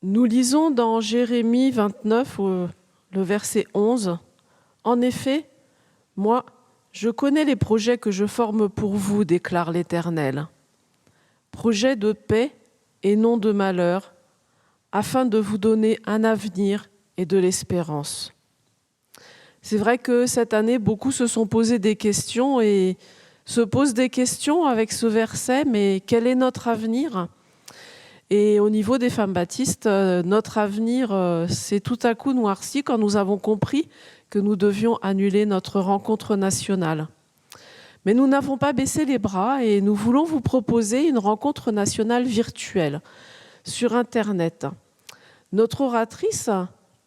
Nous lisons dans Jérémie 29, le verset 11, « En effet, moi, je connais les projets que je forme pour vous, déclare l'Éternel. Projets de paix et non de malheur, afin de vous donner un avenir et de l'espérance. » C'est vrai que cette année, beaucoup se sont posé des questions et se posent des questions avec ce verset, mais quel est notre avenir ? Et au niveau des femmes baptistes, notre avenir s'est tout à coup noirci quand nous avons compris que nous devions annuler notre rencontre nationale. Mais nous n'avons pas baissé les bras et nous voulons vous proposer une rencontre nationale virtuelle sur Internet. Notre oratrice,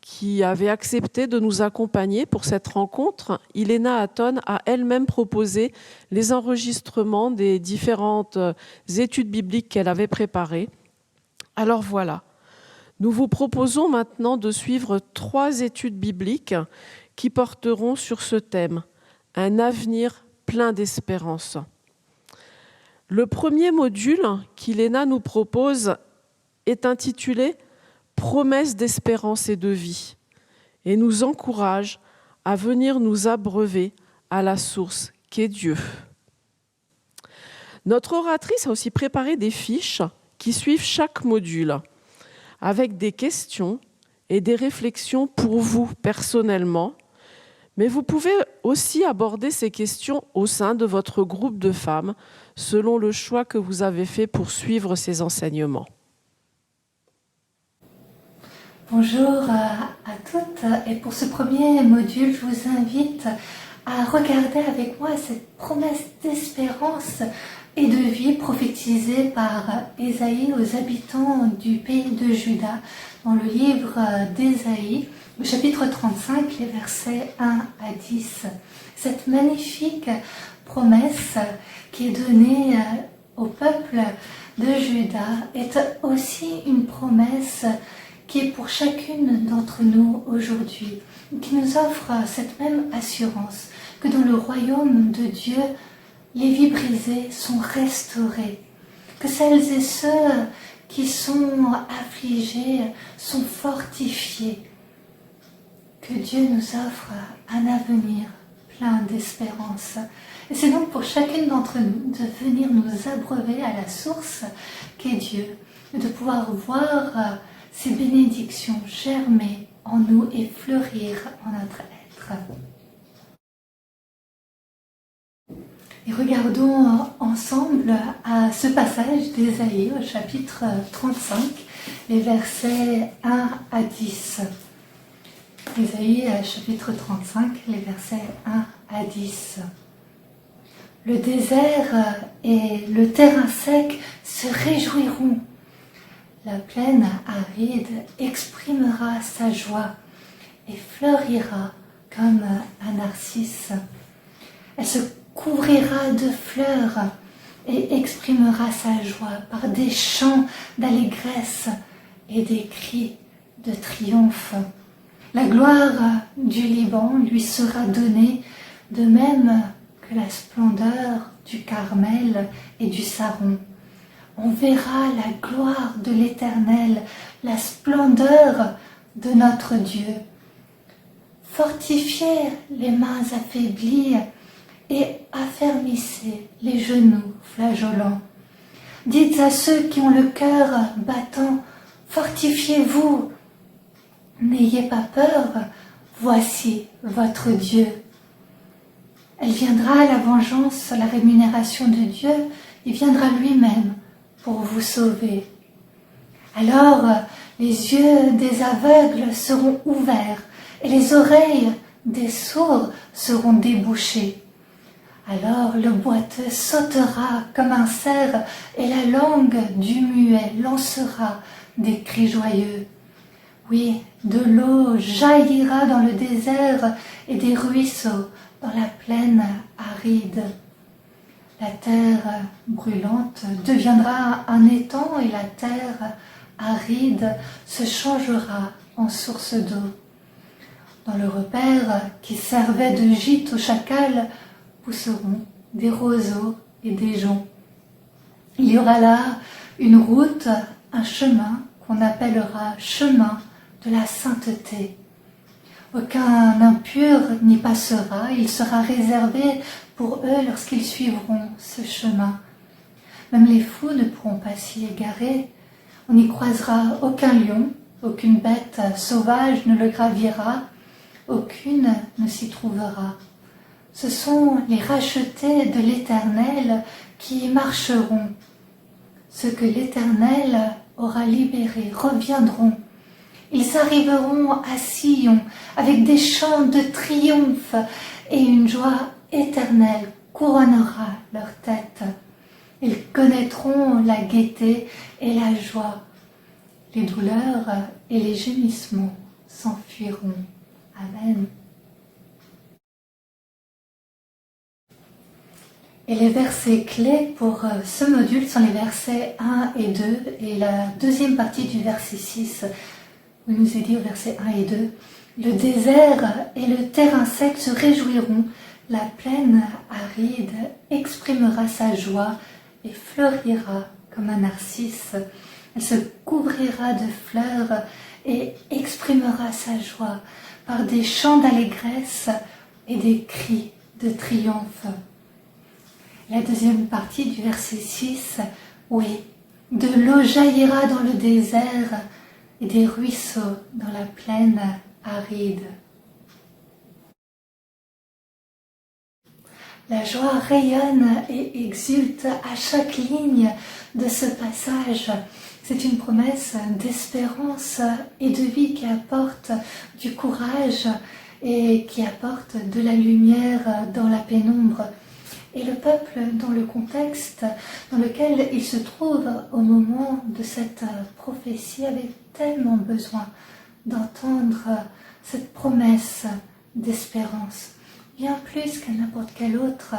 qui avait accepté de nous accompagner pour cette rencontre, Ilena Hatton, a elle-même proposé les enregistrements des différentes études bibliques qu'elle avait préparées. Alors voilà, nous vous proposons maintenant de suivre 3 études bibliques qui porteront sur ce thème, un avenir plein d'espérance. Le premier module qu'Ilena nous propose est intitulé « Promesses d'espérance et de vie » et nous encourage à venir nous abreuver à la source qu'est Dieu. Notre oratrice a aussi préparé des fiches qui suivent chaque module, avec des questions et des réflexions pour vous personnellement, mais vous pouvez aussi aborder ces questions au sein de votre groupe de femmes, selon le choix que vous avez fait pour suivre ces enseignements. Bonjour à toutes, et pour ce premier module, je vous invite à regarder avec moi cette promesse d'espérance et de vie prophétisée par Ésaïe aux habitants du pays de Juda dans le livre d'Ésaïe, le chapitre 35, les versets 1 à 10. Cette magnifique promesse qui est donnée au peuple de Juda est aussi une promesse qui est pour chacune d'entre nous aujourd'hui, qui nous offre cette même assurance que dans le royaume de Dieu, les vies brisées sont restaurées, que celles et ceux qui sont affligés sont fortifiés, que Dieu nous offre un avenir plein d'espérance. Et c'est donc pour chacune d'entre nous de venir nous abreuver à la source qu'est Dieu, et de pouvoir voir ces bénédictions germer en nous et fleurir en notre être. Et regardons ensemble à ce passage d'Ésaïe au chapitre 35, les versets 1 à 10. Ésaïe chapitre 35, les versets 1 à 10. Le désert et le terrain sec se réjouiront. La plaine aride exprimera sa joie et fleurira comme un narcisse. Elle se couvrira de fleurs et exprimera sa joie par des chants d'allégresse et des cris de triomphe. La gloire du Liban lui sera donnée, de même que la splendeur du Carmel et du Saron. On verra la gloire de l'Éternel, la splendeur de notre Dieu. Fortifiez les mains affaiblies et affermissez les genoux flageolants. Dites à ceux qui ont le cœur battant, fortifiez-vous, n'ayez pas peur, voici votre Dieu. Elle viendra, la vengeance, la rémunération de Dieu, il viendra lui-même pour vous sauver. Alors les yeux des aveugles seront ouverts et les oreilles des sourds seront débouchées. Alors le boiteux sautera comme un cerf et la langue du muet lancera des cris joyeux. Oui, de l'eau jaillira dans le désert et des ruisseaux dans la plaine aride. La terre brûlante deviendra un étang et la terre aride se changera en source d'eau. Dans le repaire qui servait de gîte aux chacals pousseront des roseaux et des joncs. Il y aura là une route, un chemin qu'on appellera chemin de la sainteté. Aucun impur n'y passera, il sera réservé pour eux lorsqu'ils suivront ce chemin. Même les fous ne pourront pas s'y égarer. On n'y croisera aucun lion, aucune bête sauvage ne le gravira, aucune ne s'y trouvera. Ce sont les rachetés de l'Éternel qui y marcheront. Ceux que l'Éternel aura libérés reviendront. Ils arriveront à Sion avec des chants de triomphe et une joie éternelle couronnera leur tête. Ils connaîtront la gaieté et la joie. Les douleurs et les gémissements s'enfuiront. Amen. Et les versets clés pour ce module sont les versets 1 et 2 et la deuxième partie du verset 6. où il nous est dit au verset 1 et 2, « Le désert et le terrain sec se réjouiront, la plaine aride exprimera sa joie et fleurira comme un narcisse. Elle se couvrira de fleurs et exprimera sa joie par des chants d'allégresse et des cris de triomphe. » La deuxième partie du verset 6, « Oui, de l'eau jaillira dans le désert, et des ruisseaux dans la plaine aride. » La joie rayonne et exulte à chaque ligne de ce passage. C'est une promesse d'espérance et de vie qui apporte du courage et qui apporte de la lumière dans la pénombre. Et le peuple, dans le contexte dans lequel il se trouve au moment de cette prophétie, avait tellement besoin d'entendre cette promesse d'espérance, bien plus qu'à n'importe quel autre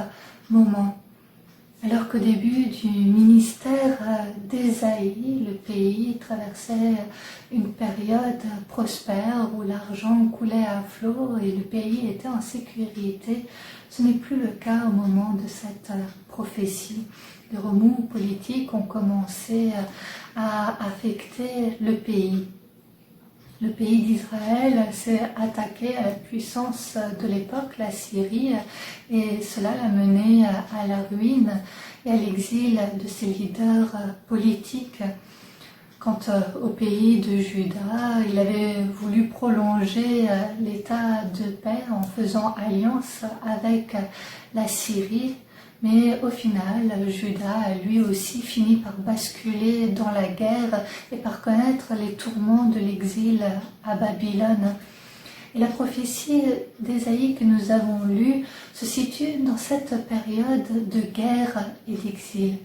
moment. Alors qu'au début du ministère d'Ésaïe, le pays traversait une période prospère où l'argent coulait à flot et le pays était en sécurité, ce n'est plus le cas au moment de cette prophétie. Les remous politiques ont commencé à affecter le pays. Le pays d'Israël s'est attaqué à la puissance de l'époque, la Syrie, et cela l'a mené à la ruine et à l'exil de ses leaders politiques. Quant au pays de Juda, il avait voulu prolonger l'état de paix en faisant alliance avec la Syrie, mais au final, Juda a lui aussi fini par basculer dans la guerre et par connaître les tourments de l'exil à Babylone. Et la prophétie d'Ésaïe que nous avons lue se situe dans cette période de guerre et d'exil.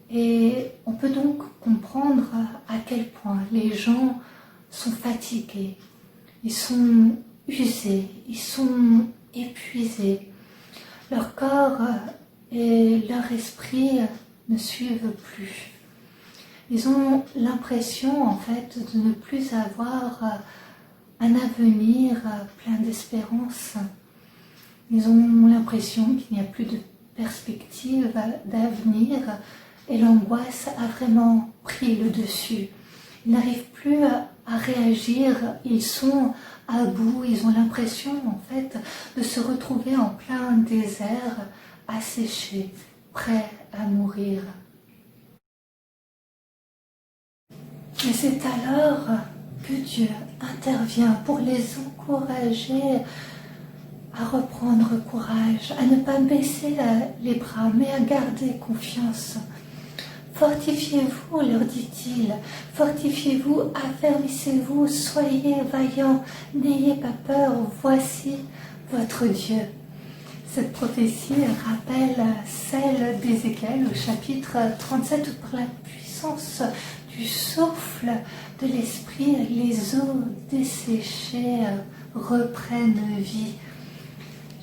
Et on peut donc comprendre à quel point les gens sont fatigués, ils sont usés, ils sont épuisés. Leur corps et leur esprit ne suivent plus. Ils ont l'impression en fait de ne plus avoir un avenir plein d'espérance. Ils ont l'impression qu'il n'y a plus de perspective d'avenir et l'angoisse a vraiment pris le dessus. Ils n'arrivent plus à réagir, ils sont à bout, ils ont l'impression en fait de se retrouver en plein désert, asséchés, prêts à mourir. Et c'est alors que Dieu intervient pour les encourager à reprendre courage, à ne pas baisser les bras, mais à garder confiance. Fortifiez-vous, leur dit-il, fortifiez-vous, affermissez-vous, soyez vaillants, n'ayez pas peur, voici votre Dieu. Cette prophétie rappelle celle d'Ézéchiel au chapitre 37 où par la puissance du souffle de l'esprit, les eaux desséchées reprennent vie.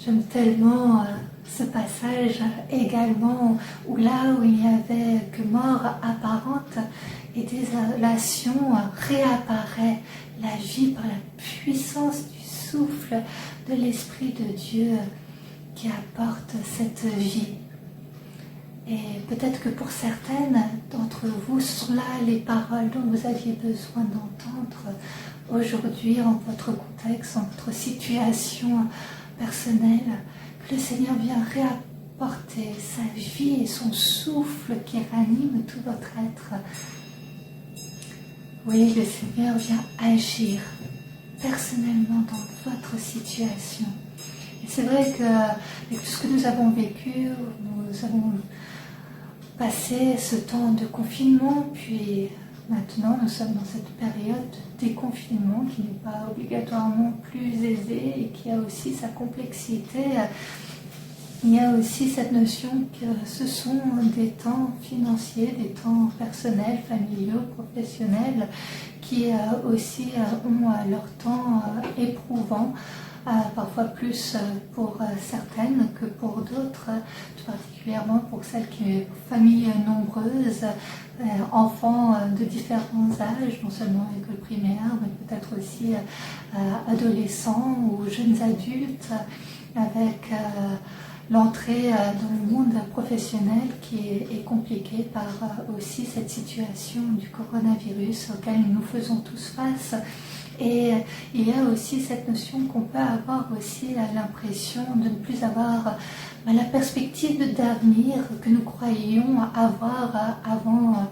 J'aime tellement ce passage également où là où il n'y avait que mort apparente et désolation réapparaît la vie par la puissance du souffle de l'Esprit de Dieu qui apporte cette vie. Et peut-être que pour certaines d'entre vous, ce sont là les paroles dont vous aviez besoin d'entendre aujourd'hui en votre contexte, en votre situation personnelle, que le Seigneur vient réapporter sa vie et son souffle qui ranime tout votre être. Oui, le Seigneur vient agir personnellement dans votre situation. Et c'est vrai que avec tout ce que nous avons vécu, nous avons passé ce temps de confinement, puis maintenant nous sommes dans cette période de déconfinement qui n'est pas obligatoirement plus aisée et qui a aussi sa complexité. Il y a aussi cette notion que ce sont des temps financiers, des temps personnels, familiaux, professionnels, qui aussi ont leur temps éprouvant, parfois plus pour certaines que pour d'autres, tout particulièrement pour celles qui ont familles nombreuses, enfants de différents âges, non seulement à l'école primaire, mais peut-être aussi adolescents ou jeunes adultes, avec l'entrée dans le monde professionnel qui est compliquée par aussi cette situation du coronavirus auquel nous faisons tous face. Et il y a aussi cette notion qu'on peut avoir aussi l'impression de ne plus avoir la perspective d'avenir que nous croyions avoir avant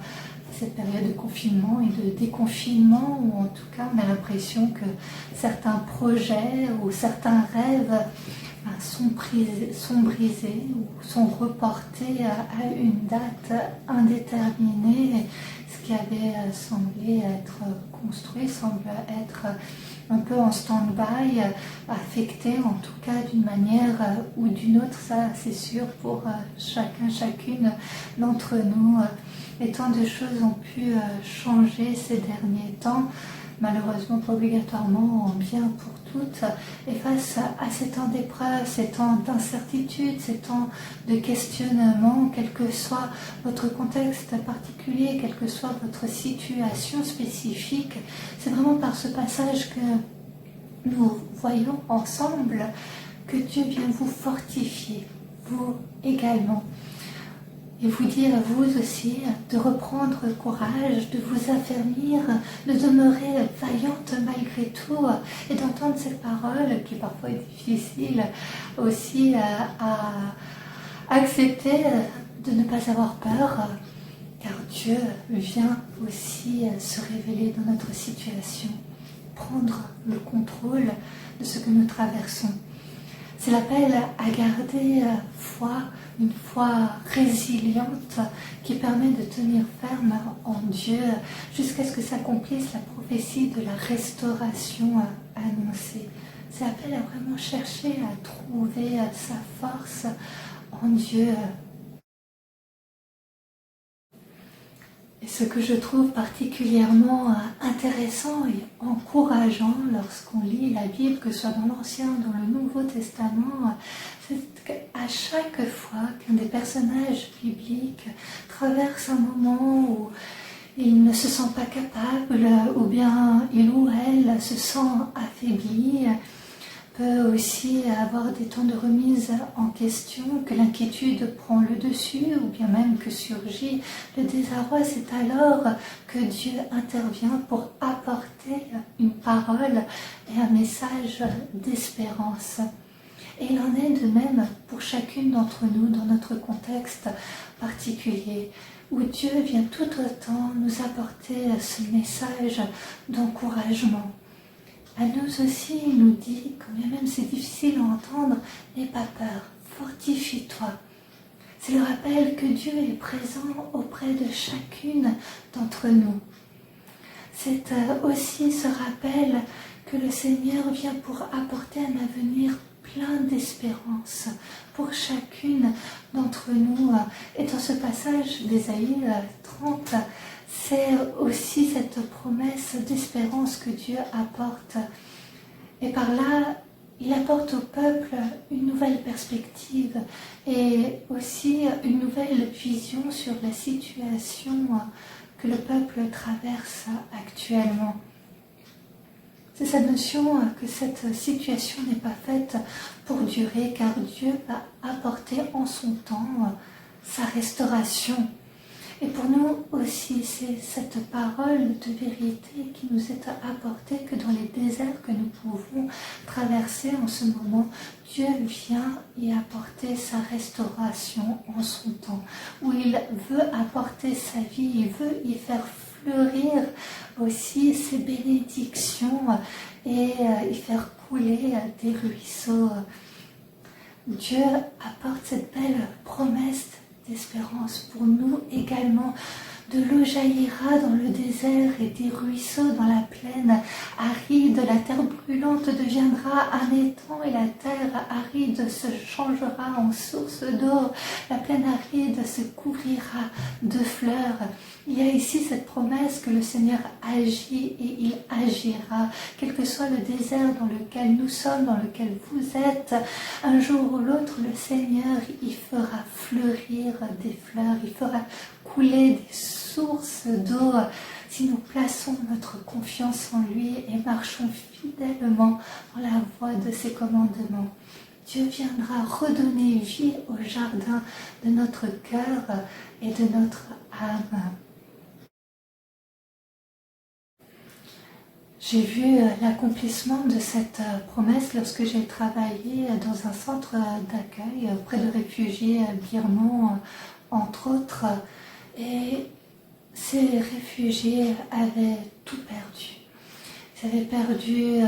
cette période de confinement et de déconfinement, ou en tout cas on a l'impression que certains projets ou certains rêves sont brisés ou sont reportés à une date indéterminée. Ce qui avait semblé être construit semble être un peu en stand-by, affecté en tout cas d'une manière ou d'une autre, ça c'est sûr pour chacune d'entre nous. Et tant de choses ont pu changer ces derniers temps, malheureusement pas obligatoirement en bien pour toutes. Et face à ces temps d'épreuve, ces temps d'incertitude, ces temps de questionnement, quel que soit votre contexte particulier, quelle que soit votre situation spécifique, c'est vraiment par ce passage que nous voyons ensemble que Dieu vient vous fortifier, vous également. Et vous dire à vous aussi de reprendre courage, de vous affermir, de demeurer vaillante malgré tout et d'entendre cette parole qui parfois est difficile aussi à accepter, de ne pas avoir peur, car Dieu vient aussi se révéler dans notre situation, prendre le contrôle de ce que nous traversons. C'est l'appel à garder foi, une foi résiliente qui permet de tenir ferme en Dieu jusqu'à ce que s'accomplisse la prophétie de la restauration annoncée. C'est l'appel à vraiment chercher à trouver sa force en Dieu. Et ce que je trouve particulièrement intéressant et encourageant lorsqu'on lit la Bible, que ce soit dans l'Ancien ou dans le Nouveau Testament, c'est qu'à chaque fois qu'un des personnages bibliques traverse un moment où il ne se sent pas capable, ou bien il ou elle se sent affaibli, peut aussi avoir des temps de remise en question, que l'inquiétude prend le dessus, ou bien même que surgit le désarroi. C'est alors que Dieu intervient pour apporter une parole et un message d'espérance. Et il en est de même pour chacune d'entre nous dans notre contexte particulier, où Dieu vient tout autant nous apporter ce message d'encouragement. À nous aussi, il nous dit, quand bien même c'est difficile à entendre, n'aie pas peur, fortifie-toi. C'est le rappel que Dieu est présent auprès de chacune d'entre nous. C'est aussi ce rappel que le Seigneur vient pour apporter un avenir plein d'espérance pour chacune d'entre nous. Et dans ce passage d'Ésaïe 30, c'est aussi cette promesse d'espérance que Dieu apporte. Et par là, il apporte au peuple une nouvelle perspective et aussi une nouvelle vision sur la situation que le peuple traverse actuellement. C'est cette notion que cette situation n'est pas faite pour durer, car Dieu va apporter en son temps sa restauration. Et pour nous aussi, c'est cette parole de vérité qui nous est apportée que dans les déserts que nous pouvons traverser en ce moment, Dieu vient y apporter sa restauration en son temps, où il veut apporter sa vie, il veut y faire fleurir aussi ses bénédictions et y faire couler des ruisseaux. Dieu apporte cette belle promesse d'espérance pour nous également. De l'eau jaillira dans le désert et des ruisseaux dans la plaine aride. La terre brûlante deviendra un étang et la terre aride se changera en source d'eau. La plaine aride se couvrira de fleurs. Il y a ici cette promesse que le Seigneur agit et il agira. Quel que soit le désert dans lequel nous sommes, dans lequel vous êtes, un jour ou l'autre, le Seigneur y fera fleurir des fleurs, il fera couler des sources d'eau si nous plaçons notre confiance en lui et marchons fidèlement dans la voie de ses commandements. Dieu viendra redonner vie au jardin de notre cœur et de notre âme. J'ai vu l'accomplissement de cette promesse lorsque j'ai travaillé dans un centre d'accueil près de réfugiés birmans, entre autres. Et ces réfugiés avaient tout perdu. Ils avaient perdu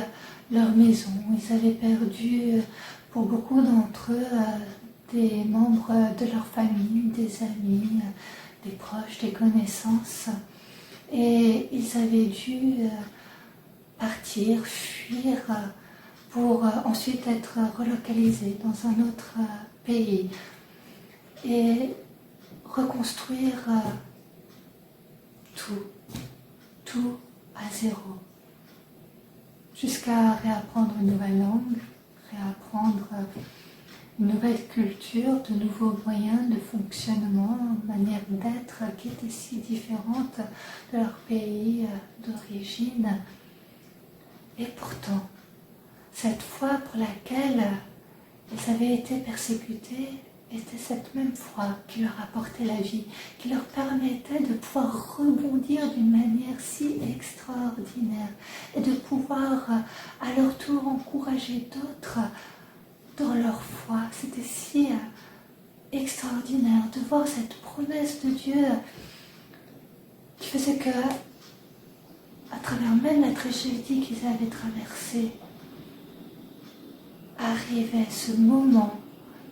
leur maison, ils avaient perdu, pour beaucoup d'entre eux, des membres de leur famille, des amis, des proches, des connaissances. Et ils avaient dû partir, fuir, pour ensuite être relocalisés dans un autre pays et reconstruire tout à zéro, jusqu'à réapprendre une nouvelle langue, réapprendre une nouvelle culture, de nouveaux moyens de fonctionnement, manière d'être qui étaient si différentes de leur pays d'origine. Et pourtant, cette foi pour laquelle ils avaient été persécutés était cette même foi qui leur apportait la vie, qui leur permettait de pouvoir rebondir d'une manière si extraordinaire et de pouvoir à leur tour encourager d'autres dans leur foi. C'était si extraordinaire de voir cette promesse de Dieu qui faisait que, à travers même la tragédie qu'ils avaient traversée, arrivait ce moment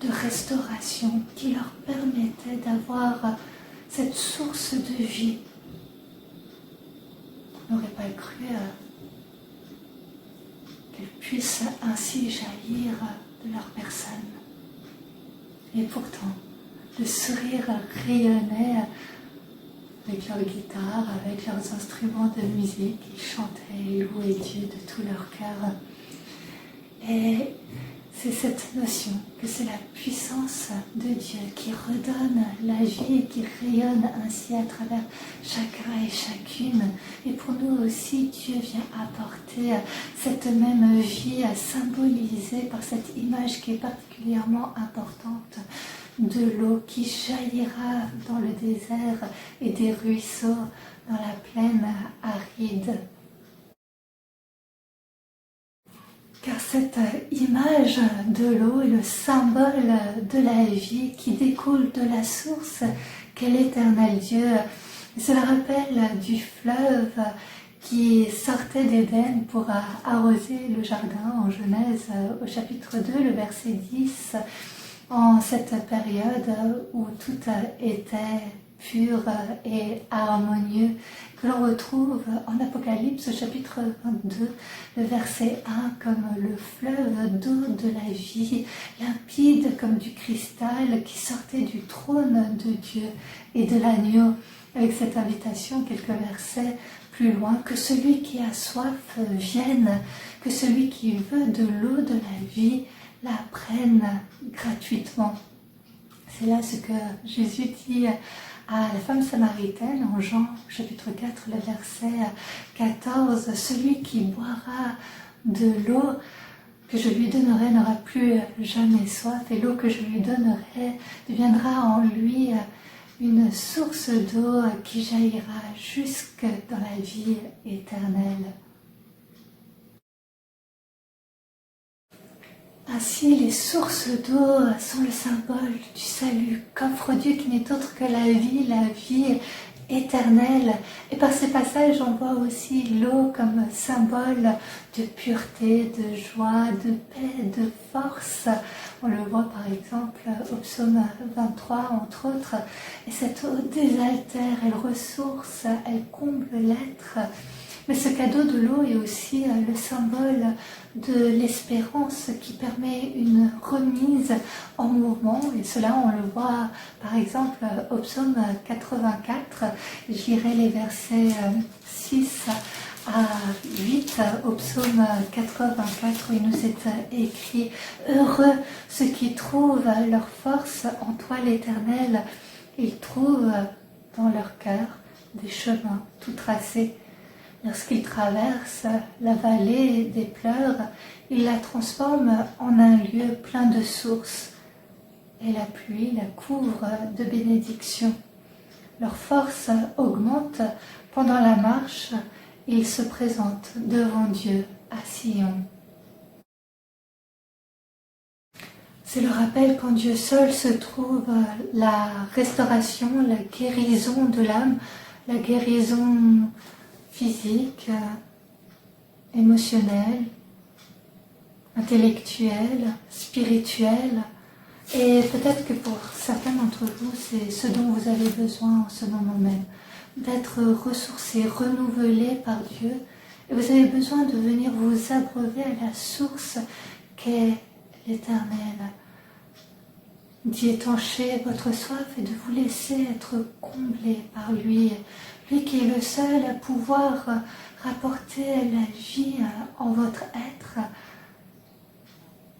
de restauration qui leur permettait d'avoir cette source de vie. On n'aurait pas cru qu'elle puisse ainsi jaillir de leur personne. Et pourtant, le sourire rayonnait avec leur guitare, avec leurs instruments de musique. Ils chantaient et louaient Dieu de tout leur cœur. Et c'est cette notion que c'est la puissance de Dieu qui redonne la vie et qui rayonne ainsi à travers chacun et chacune. Et pour nous aussi, Dieu vient apporter cette même vie symbolisée par cette image qui est particulièrement importante de l'eau qui jaillira dans le désert et des ruisseaux dans la plaine aride. Car cette image de l'eau est le symbole de la vie qui découle de la source qu'est l'Éternel Dieu. Et cela rappelle du fleuve qui sortait d'Éden pour arroser le jardin en Genèse au chapitre 2, le verset 10, en cette période où tout était pur et harmonieux, que l'on retrouve en Apocalypse au chapitre 22, le verset 1, comme le fleuve d'eau de la vie, limpide comme du cristal qui sortait du trône de Dieu et de l'agneau, avec cette invitation quelques versets plus loin, que celui qui a soif vienne, que celui qui veut de l'eau de la vie la prenne gratuitement. C'est là ce que Jésus dit à la femme samaritaine en Jean chapitre 4, le verset 14, celui qui boira de l'eau que je lui donnerai n'aura plus jamais soif, et l'eau que je lui donnerai deviendra en lui une source d'eau qui jaillira jusque dans la vie éternelle. Ainsi, les sources d'eau sont le symbole du salut qu'offre Dieu, qui n'est autre que la vie éternelle. Et par ces passages, on voit aussi l'eau comme symbole de pureté, de joie, de paix, de force. On le voit par exemple au psaume 23, entre autres. Et cette eau désaltère, elle ressource, elle comble l'être. Mais ce cadeau de l'eau est aussi le symbole de l'espérance qui permet une remise en mouvement. Et cela, on le voit par exemple au psaume 84. Je lirai les versets 6 à 8 au psaume 84 où il nous est écrit « Heureux ceux qui trouvent leur force en toi l'Éternel, ils trouvent dans leur cœur des chemins tout tracés. » Lorsqu'il traverse la vallée des pleurs, il la transforme en un lieu plein de sources. Et la pluie la couvre de bénédictions. Leur force augmente pendant la marche et ils se présentent devant Dieu à Sion. C'est le rappel qu'en Dieu seul se trouve la restauration, la guérison de l'âme, la guérison physique, émotionnelle, intellectuelle, spirituelle. Et peut-être que pour certains d'entre vous, c'est ce dont vous avez besoin en ce moment même, d'être ressourcé, renouvelé par Dieu. Et vous avez besoin de venir vous abreuver à la source qu'est l'Éternel, d'y étancher votre soif et de vous laisser être comblé par lui. Lui qui est le seul à pouvoir rapporter la vie en votre être.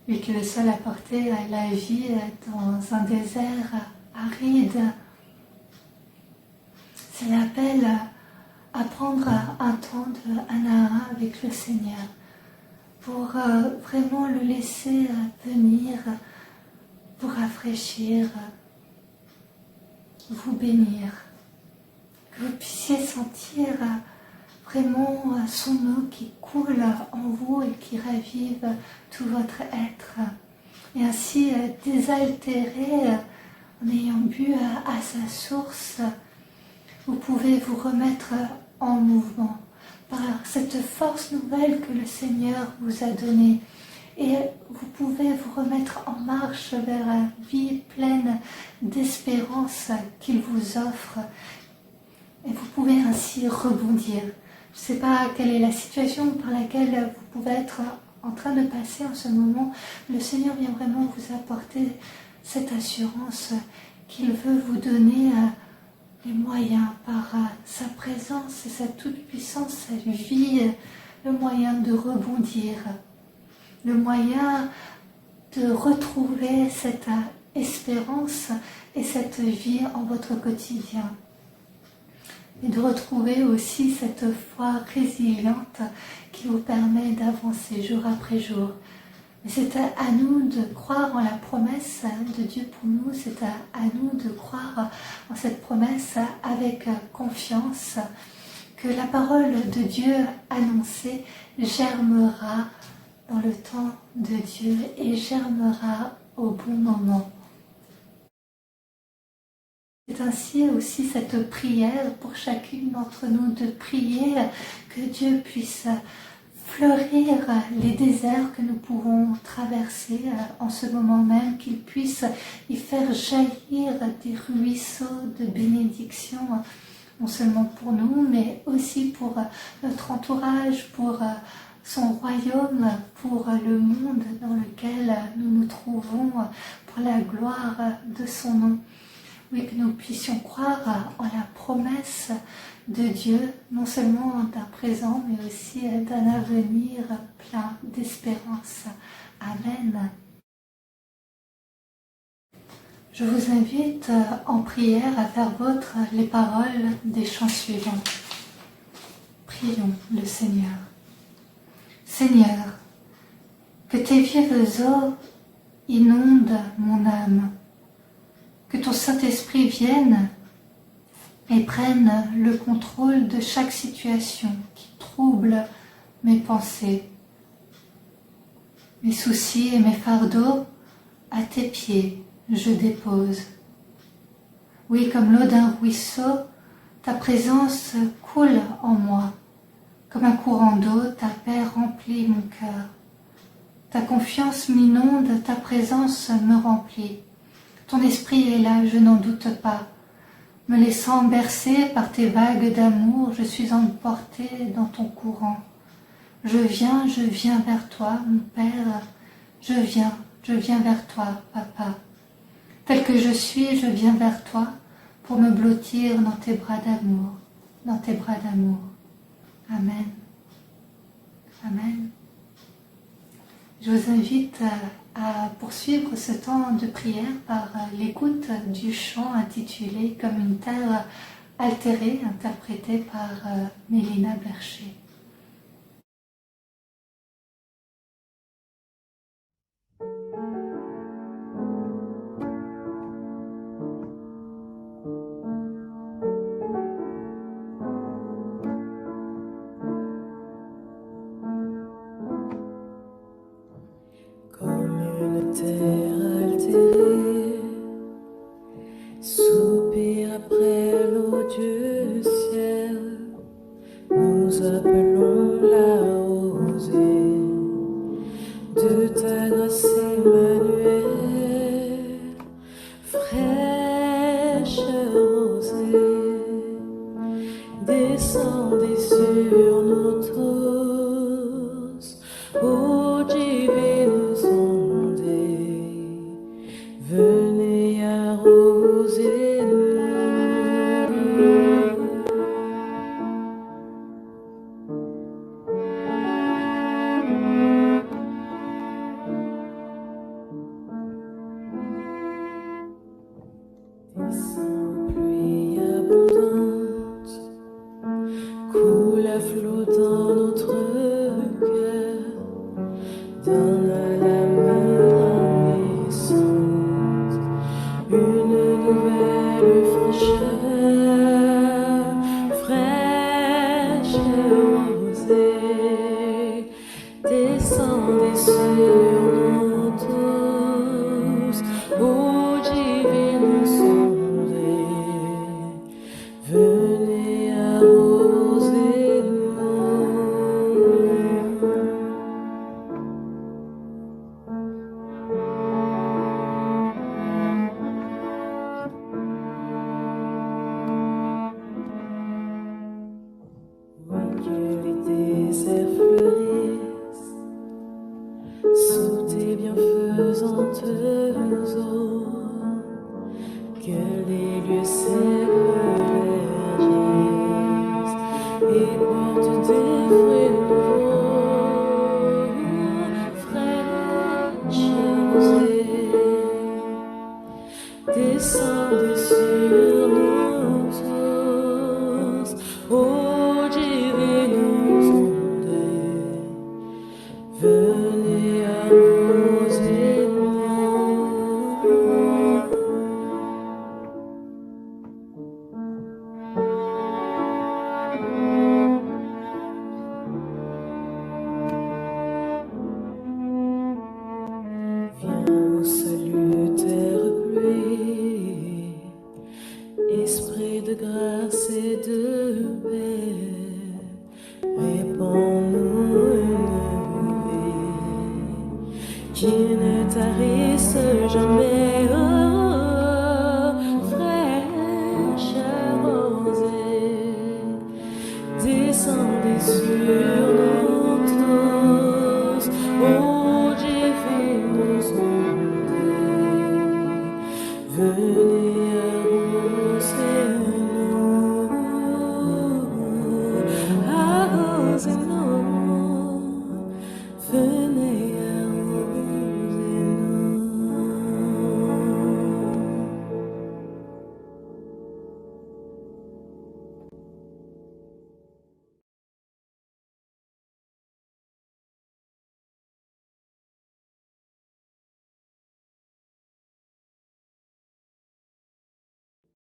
Lui qui est le seul à porter la vie dans un désert aride. C'est l'appel à prendre un temps de un à un avec le Seigneur pour vraiment le laisser venir, vous rafraîchir, vous bénir. Que vous puissiez sentir vraiment son eau qui coule en vous et qui ravive tout votre être. Et ainsi désaltérer en ayant bu à sa source, vous pouvez vous remettre en mouvement par cette force nouvelle que le Seigneur vous a donnée. Et vous pouvez vous remettre en marche vers la vie pleine d'espérance qu'il vous offre. Et vous pouvez ainsi rebondir. Je ne sais pas quelle est la situation par laquelle vous pouvez être en train de passer en ce moment. Le Seigneur vient vraiment vous apporter cette assurance qu'il veut vous donner les moyens par sa présence et sa toute-puissance, sa vie, le moyen de rebondir, le moyen de retrouver cette espérance et cette vie en votre quotidien. Et de retrouver aussi cette foi résiliente qui vous permet d'avancer jour après jour. Mais c'est à nous de croire en la promesse de Dieu pour nous, c'est à nous de croire en cette promesse avec confiance, que la parole de Dieu annoncée germera dans le temps de Dieu et germera au bon moment. C'est ainsi aussi cette prière pour chacune d'entre nous de prier que Dieu puisse fleurir les déserts que nous pouvons traverser en ce moment même, qu'il puisse y faire jaillir des ruisseaux de bénédiction, non seulement pour nous, mais aussi pour notre entourage, pour son royaume, pour le monde dans lequel nous nous trouvons, pour la gloire de son nom. Oui, que nous puissions croire en la promesse de Dieu, non seulement d'un présent, mais aussi d'un avenir plein d'espérance. Amen. Je vous invite en prière à faire vôtre les paroles des chants suivants. Prions le Seigneur. Seigneur, Que tes vives eaux inondent mon âme. Que ton Saint-Esprit vienne et prenne le contrôle de chaque situation qui trouble mes pensées. Mes soucis et mes fardeaux, à tes pieds, je dépose. Oui, comme l'eau d'un ruisseau, ta présence coule en moi. Comme un courant d'eau, ta paix remplit mon cœur. Ta confiance m'inonde, ta présence me remplit. Ton esprit est là, je n'en doute pas. Me laissant bercer par tes vagues d'amour, je suis emportée dans ton courant. Je viens vers toi, mon Père. Je viens vers toi, Papa. Tel que je suis, je viens vers toi pour me blottir dans tes bras d'amour, dans tes bras d'amour. Amen. Amen. Je vous invite à poursuivre ce temps de prière par l'écoute du chant intitulé Comme une terre altérée, interprété par Mélina Bercher. Comme une terre altérée, soupir après l'odieux ciel, nous appelons la rosée de ta grâce Emmanuel, fraîche rosée, descendez sur nous tous, ô divines ondées, venez arroser nous. Descends, pluie abondante, coule à flot dans notre cœur, donne à l'âme naissante une nouvelle fraîcheur, fraîche rosée, descendez sur nous tous, ô divines ondées, venez arroser nous. Oui, que les déserts fleurissent sous tes bienfaisantes eaux, que les lieux s'évergissent et portent des fruits nouveaux, fraîches rosées, descendez sur nous tous, ô divines ondées, venez arroser nous. Viens au salutaire pluie, esprit de grâce et de paix, répands-nous une bouée qui ne tarisse jamais.